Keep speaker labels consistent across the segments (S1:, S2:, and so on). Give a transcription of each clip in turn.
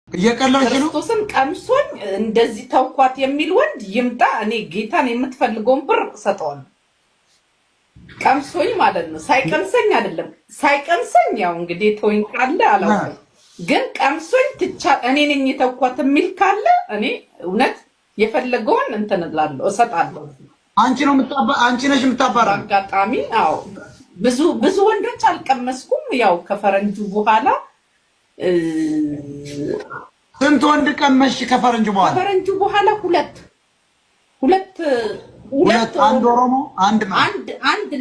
S1: እየቀለድሽ ነው።
S2: ክርስቶስን ቀምሶኝ እንደዚህ ተውኳት የሚል ወንድ ይምጣ። እኔ ጌታን የምትፈልገውን ብር ሰጠዋለሁ። ቀምሶኝ ማለት ነው። ሳይቀምሰኝ አይደለም። ሳይቀምሰኝ ያው እንግዲህ ተወኝ ካለ አላውቅም፣ ግን ቀምሶኝ ትቻ እኔ ነኝ የተውኳት የሚል ካለ እኔ እውነት የፈለገውን እንትን እላለሁ እሰጣለሁ።
S1: አንቺ ነሽ የምታባራ።
S2: አጋጣሚ አዎ፣ ብዙ ወንዶች አልቀመስኩም። ያው ከፈረንጁ በኋላ
S1: ስንት ወንድ ቀመሽ? ከፈረንጁ በኋላ
S2: ከፈረንጁ በኋላ ሁለት
S1: አንድ ኦሮሞ
S2: አንድ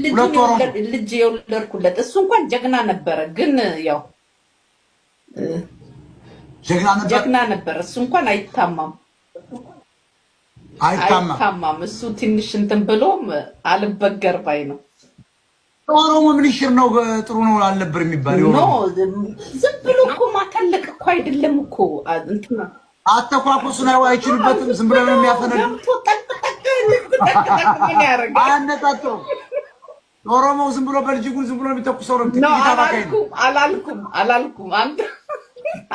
S2: ልጅ የወለድኩለት እሱ እንኳን ጀግና ነበረ። ግን ያው ጀግና ነበር እሱ እንኳን አይታማም። እሱ ትንሽ እንትን ብሎም አልበገር ባይ ነው።
S1: ኦሮሞ ምን ይሽር ነው ጥሩ ነው አልነበር የሚባል
S2: ኖ ዝም ብሎ እኮ ማተለቅ እኮ አይደለም እኮ እንትና
S1: አተኳኩሱን አይችሉበትም። ዝም ብሎ ነው የሚያፈነዱ። አነጣጣው ኦሮሞ ዝም ብሎ በልጅጉን ዝም ብሎ የሚተኩሰው ነው።
S2: አላልኩም አንተ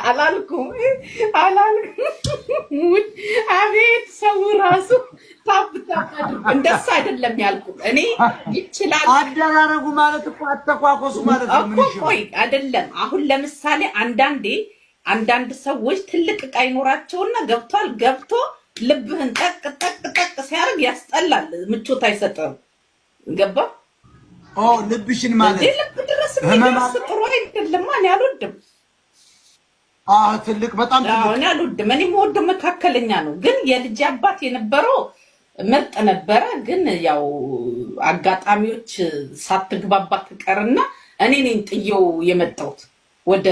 S2: አላልኩም። አቤት ሰው ራሱ ታብ እንደሱ አይደለም ያልኩት እኔ። ይችላል
S1: አደራረጉ ማለት እኮ አተኳኮሱ ማለት ነው። ምን ይሽው
S2: ቆይ አይደለም። አሁን ለምሳሌ አንዳንድ ሰዎች ትልቅ ዕቃ ይኖራቸውና ገብቶ ልብህን ጠቅ ሲያደርግ ያስጠላል፣ ምቾት አይሰጥም። ገባ?
S1: ልብሽን ማለት
S2: ልብ ድረስ የሚደርስ ጥሩ አይደለም። እኔ አልወድም።
S1: ትልቅ በጣም ትልቅ
S2: እኔ አልወድም። እኔ የምወደው መካከለኛ ነው። ግን የልጅ አባት የነበረው ምርጥ ነበረ። ግን ያው አጋጣሚዎች ሳትግባባ ትቀርና እኔ ነኝ ጥዬው የመጣሁት ወደ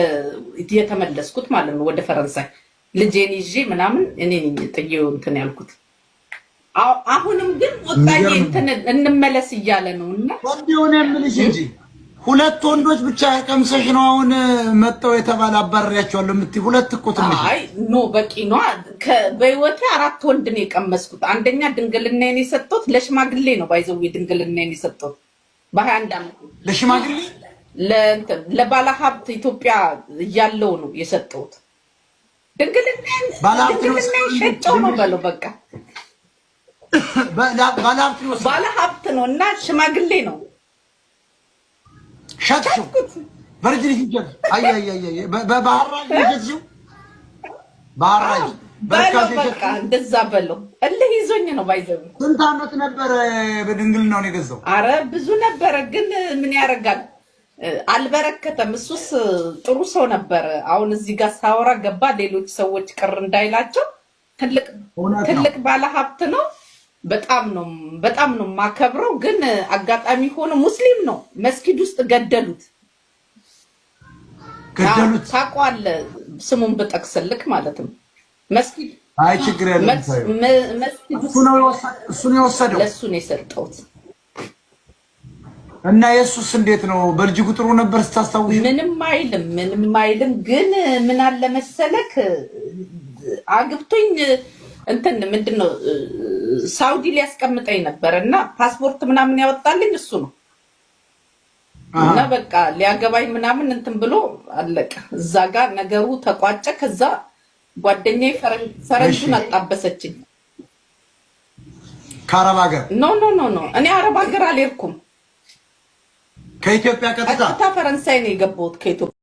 S2: የተመለስኩት ማለት ነው፣ ወደ ፈረንሳይ ልጄን ይዤ ምናምን እኔ ነኝ ጥዬው እንትን ያልኩት። አሁንም ግን ወጣዬ እንትን እንመለስ እያለ ነውና
S1: ወንዶን የምልሽ እንጂ ሁለት ወንዶች ብቻ ቀምሰሽ ነው አሁን መጣው የተባለ አባሪያቸዋለሁ የምትይ? ሁለት እኮ ትንሽ
S2: አይ ኖ በቂ ነው። በህይወቴ 4 ወንድ ነው የቀመስኩት። አንደኛ ድንግልናዬን የሰጠሁት ለሽማግሌ ነው። ባይዘው ድንግልናዬን የሰጠሁት በ21 ዓመት
S1: ለሽማግሌ
S2: ለባለ ሀብት ኢትዮጵያ እያለው ነው የሰጠሁት። ድንግልናዬን ሸጨው ነው በለው በቃ ባለ ሀብት ነው እና ሽማግሌ ነው
S1: ሸጥሽው በርጅልሽ ይጀል አይ በባህራጅ ይጀልሽው ባህራጅ
S2: በቃ እንደዛ በለው። እልህ ይዞኝ ነው ባይዘው።
S1: ስንት ዓመት ነበር በድንግልናው ነው የገዛው?
S2: አረ ብዙ ነበረ፣ ግን ምን ያደርጋል አልበረከተም። እሱስ ጥሩ ሰው ነበረ። አሁን እዚህ ጋር ሳወራ ገባ ሌሎች ሰዎች ቅር እንዳይላቸው ትልቅ ባለ ሀብት ነው። በጣም ነው ማከብረው። ግን አጋጣሚ ሆኖ ሙስሊም ነው። መስጊድ ውስጥ ገደሉት። ታውቀዋለህ? ስሙን ብጠቅስልክ ማለት ነው። መስጊድ
S1: አይ ችግር የለም። እሱ ነው የወሰደው።
S2: ለሱ ነው የሰጠሁት።
S1: እና ኢየሱስ እንዴት ነው? በልጅጉ ጥሩ ነበር ስታስታውሽ?
S2: ምንም አይልም። ግን ምን አለ መሰለክ አግብቶኝ እንትን ምንድነው ሳውዲ ሊያስቀምጠኝ ነበር እና ፓስፖርት ምናምን ያወጣልኝ እሱ ነው። እና በቃ ሊያገባኝ ምናምን እንትን ብሎ አለቀ። እዛ ጋር ነገሩ ተቋጨ። ከዛ ጓደኛዬ ፈረንጁን አጣበሰችኝ
S1: ከአረብ ሀገር።
S2: ኖ እኔ አረብ ሀገር አልሄድኩም።
S1: ከኢትዮጵያ ቀጥታ
S2: ፈረንሳይ ነው የገባሁት ከኢትዮጵያ